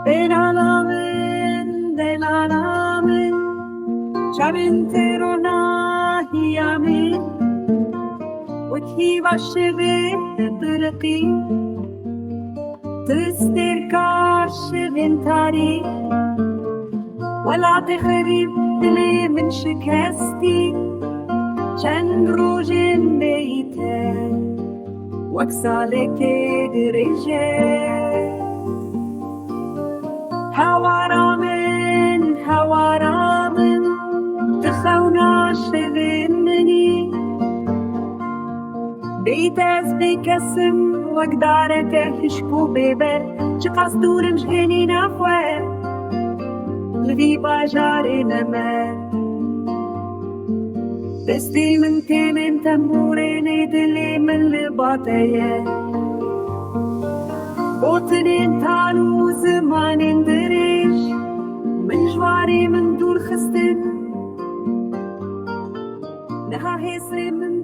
Del alamin, Chavintero hiyamin, وكي وشبه برقي تستركاش بنتاري ولا تخرب لي من شكستي كان روج بيته وكسالك درجه هوا من تخونا شغنني بيتاز بكسم وقدارته تشكو بيبر شقاس دور مشهني نفوه لذي باجاري نمر دستي من تيمن تنبورين يدلي من لباطيه بوتنين تانو زمان دريش من جواري من دور خستن نها هيسري من